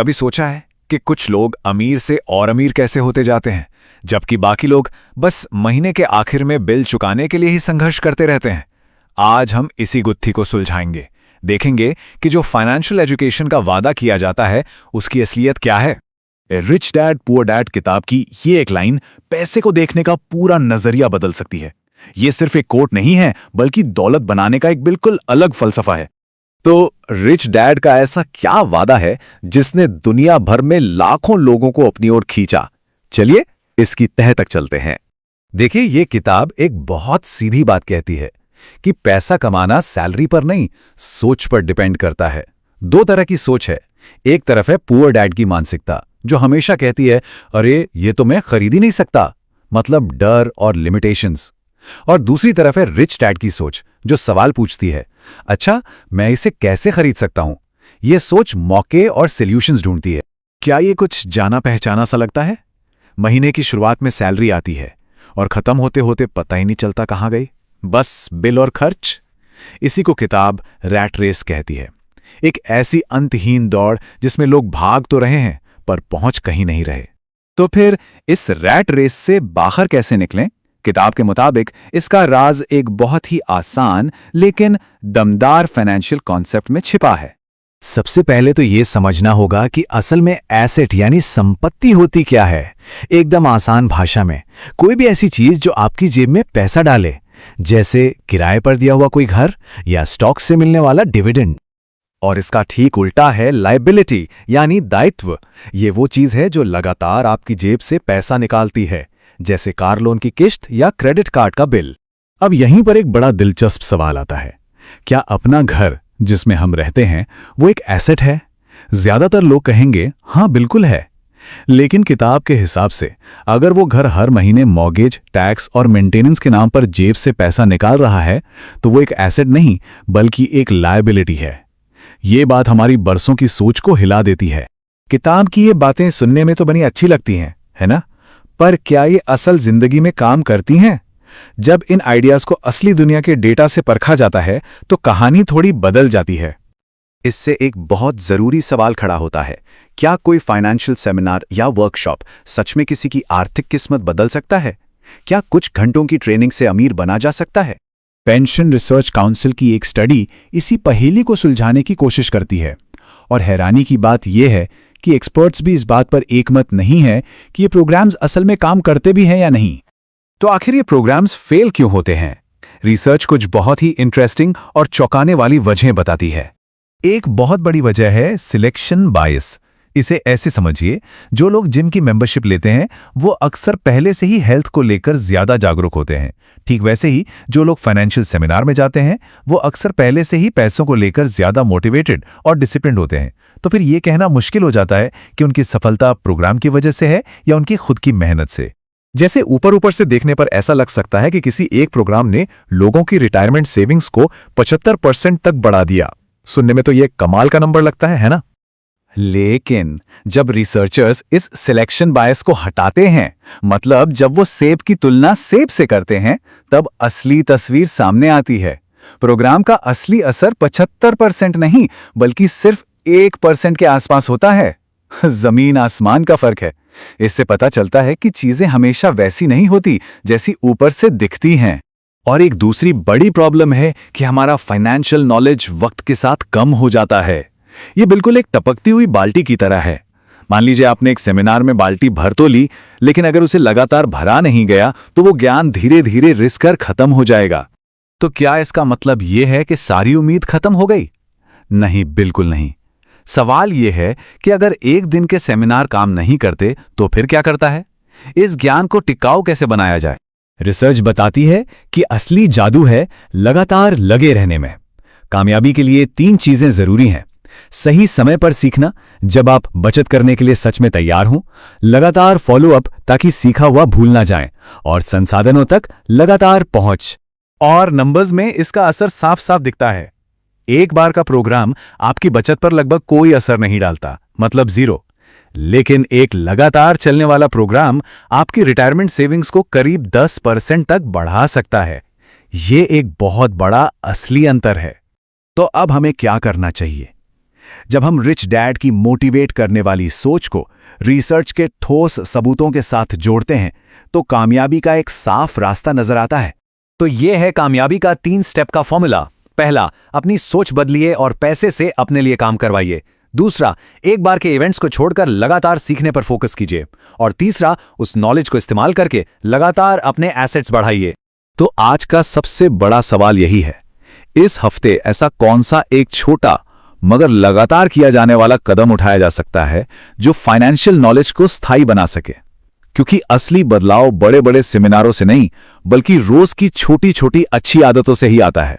कभी सोचा है कि कुछ लोग अमीर से और अमीर कैसे होते जाते हैं, जबकि बाकी लोग बस महीने के आखिर में बिल चुकाने के लिए ही संघर्ष करते रहते हैं। आज हम इसी गुत्थी को सुलझाएंगे, देखेंगे कि जो फाइनेंशियल एजुकेशन का वादा किया जाता है उसकी असलियत क्या है। रिच डैड पुअर डैड किताब की ये एक लाइन पैसे को देखने का पूरा नजरिया बदल सकती है। ये सिर्फ एक कोट नहीं है, बल्कि दौलत बनाने का एक बिल्कुल अलग फलसफा है। तो रिच डैड का ऐसा क्या वादा है जिसने दुनिया भर में लाखों लोगों को अपनी ओर खींचा? चलिए इसकी तह तक चलते हैं। देखिए, ये किताब एक बहुत सीधी बात कहती है कि पैसा कमाना सैलरी पर नहीं, सोच पर डिपेंड करता है। दो तरह की सोच है। एक तरफ है पुअर डैड की मानसिकता, जो हमेशा कहती है अरे ये तो मैं खरीद ही नहीं सकता, मतलब डर और लिमिटेशंस। और दूसरी तरफ है रिच डैड की सोच, जो सवाल पूछती है अच्छा मैं इसे कैसे खरीद सकता हूं। यह सोच मौके और सॉल्यूशंस ढूंढती है। क्या ये कुछ जाना पहचाना सा लगता है? महीने की शुरुआत में सैलरी आती है और खत्म होते होते पता ही नहीं चलता कहां गई, बस बिल और खर्च। इसी को किताब रैट रेस कहती है। एक ऐसी अंतहीन दौड़ जिसमें लोग भाग तो रहे हैं पर पहुंच कहीं नहीं रहे। तो फिर इस रैट रेस से बाहर कैसे निकलें? किताब के मुताबिक इसका राज एक बहुत ही आसान लेकिन दमदार फाइनेंशियल कॉन्सेप्ट में छिपा है। सबसे पहले तो ये समझना होगा कि असल में एसेट यानी संपत्ति होती क्या है। एकदम आसान भाषा में, कोई भी ऐसी चीज जो आपकी जेब में पैसा डाले, जैसे किराए पर दिया हुआ कोई घर या स्टॉक से मिलने वाला डिविडेंड। और इसका ठीक उल्टा है लायबिलिटी यानी दायित्व। ये वो चीज है जो लगातार आपकी जेब से पैसा निकालती है, जैसे कार लोन की किश्त या क्रेडिट कार्ड का बिल। अब यहीं पर एक बड़ा दिलचस्प सवाल आता है, क्या अपना घर जिसमें हम रहते हैं वो एक एसेट है? ज्यादातर लोग कहेंगे हाँ बिल्कुल है। लेकिन किताब के हिसाब से अगर वो घर हर महीने मॉर्गेज, टैक्स और मेंटेनेंस के नाम पर जेब से पैसा निकाल रहा है तो वो एक एसेट नहीं बल्कि एक लायबिलिटी है। ये बात हमारी बरसों की सोच को हिला देती है। किताब की ये बातें सुनने में तो बड़ी अच्छी लगती हैं, है ना? पर क्या ये असल जिंदगी में काम करती हैं? जब इन आइडियाज को असली दुनिया के डेटा से परखा जाता है तो कहानी थोड़ी बदल जाती है। इससे एक बहुत जरूरी सवाल खड़ा होता है, क्या कोई फाइनेंशियल सेमिनार या वर्कशॉप सच में किसी की आर्थिक किस्मत बदल सकता है? क्या कुछ घंटों की ट्रेनिंग से अमीर बना जा सकता है? पेंशन रिसर्च काउंसिल की एक स्टडी इसी पहेली को सुलझाने की कोशिश करती है। और हैरानी की बात यह है कि एक्सपर्ट्स भी इस बात पर एकमत नहीं है कि ये प्रोग्राम्स असल में काम करते भी हैं या नहीं। तो आखिर ये प्रोग्राम्स फेल क्यों होते हैं? रिसर्च कुछ बहुत ही इंटरेस्टिंग और चौंकाने वाली वजहें बताती है। एक बहुत बड़ी वजह है सिलेक्शन बायस। इसे ऐसे समझिए, जो लोग जिम की मेंबरशिप लेते हैं वो अक्सर पहले से ही हेल्थ को लेकर ज्यादा जागरूक होते हैं। ठीक वैसे ही जो लोग फाइनेंशियल सेमिनार में जाते हैं वो अक्सर पहले से ही पैसों को लेकर ज्यादा मोटिवेटेड और डिसिप्लिन्ड होते हैं। तो फिर ये कहना मुश्किल हो जाता है कि उनकी सफलता प्रोग्राम की वजह से है या उनकी खुद की मेहनत से। जैसे ऊपर ऊपर से देखने पर ऐसा लग सकता है कि किसी एक प्रोग्राम ने लोगों की रिटायरमेंट सेविंग्स को 75% तक बढ़ा दिया। सुनने में तो ये कमाल का नंबर लगता है ना? लेकिन जब रिसर्चर्स इस सिलेक्शन बायस को हटाते हैं, मतलब जब वो सेब की तुलना सेब से करते हैं, तब असली तस्वीर सामने आती है। प्रोग्राम का असली असर 75% नहीं बल्कि सिर्फ 1% के आसपास होता है। जमीन आसमान का फर्क है। इससे पता चलता है कि चीजें हमेशा वैसी नहीं होती जैसी ऊपर से दिखती हैं। और एक दूसरी बड़ी प्रॉब्लम है कि हमारा फाइनेंशियल नॉलेज वक्त के साथ कम हो जाता है। ये बिल्कुल एक टपकती हुई बाल्टी की तरह है। मान लीजिए आपने एक सेमिनार में बाल्टी भर तो ली, लेकिन अगर उसे लगातार भरा नहीं गया तो वो ज्ञान धीरे धीरे रिस कर खत्म हो जाएगा। तो क्या इसका मतलब यह है कि सारी उम्मीद खत्म हो गई? नहीं, बिल्कुल नहीं। सवाल यह है कि अगर एक दिन के सेमिनार काम नहीं करते तो फिर क्या करता है? इस ज्ञान को टिकाऊ कैसे बनाया जाए? रिसर्च बताती है कि असली जादू है लगातार लगे रहने में। कामयाबी के लिए 3 चीजें जरूरी हैं। सही समय पर सीखना, जब आप बचत करने के लिए सच में तैयार हों, लगातार फॉलो अप ताकि सीखा हुआ भूल ना जाए, और संसाधनों तक लगातार पहुंच। और नंबर्स में इसका असर साफ साफ दिखता है। एक बार का प्रोग्राम आपकी बचत पर लगभग कोई असर नहीं डालता, मतलब 0। लेकिन एक लगातार चलने वाला प्रोग्राम आपकी रिटायरमेंट सेविंग्स को करीब 10% तक बढ़ा सकता है। ये एक बहुत बड़ा असली अंतर है। तो अब हमें क्या करना चाहिए? जब हम रिच डैड की मोटिवेट करने वाली सोच को रिसर्च के ठोस सबूतों के साथ जोड़ते हैं तो कामयाबी का एक साफ रास्ता नजर आता है। तो ये है कामयाबी का 3 स्टेप का फॉर्मूला। पहला, अपनी सोच बदलिए और पैसे से अपने लिए काम करवाइए। दूसरा, एक बार के इवेंट्स को छोड़कर लगातार सीखने पर फोकस कीजिए। और तीसरा, उस नॉलेज को इस्तेमाल करके लगातार अपने एसेट्स बढ़ाइए। तो आज का सबसे बड़ा सवाल यही है, इस हफ्ते ऐसा कौन सा एक छोटा मगर लगातार किया जाने वाला कदम उठाया जा सकता है जो फाइनेंशियल नॉलेज को स्थायी बना सके? क्योंकि असली बदलाव बड़े बड़े सेमिनारों से नहीं, बल्कि रोज की छोटी छोटी अच्छी आदतों से ही आता है।